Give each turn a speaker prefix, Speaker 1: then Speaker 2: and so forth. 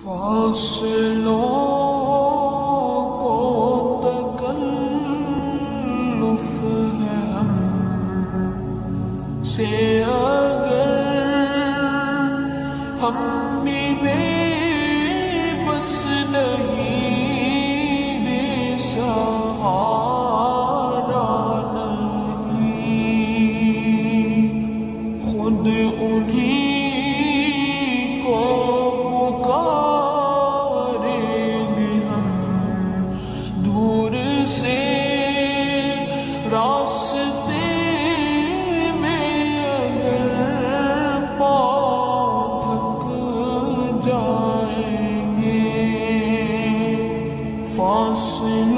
Speaker 1: فاصلوں کو تکلف ہے ہم سے اگر ہم بھی بے بس نہیں، بے سہارا نہیں، خود انہی کو پکاریں گے ہم دور سے راستے میں اگر پاؤں تھک جائیں گے، فاصلے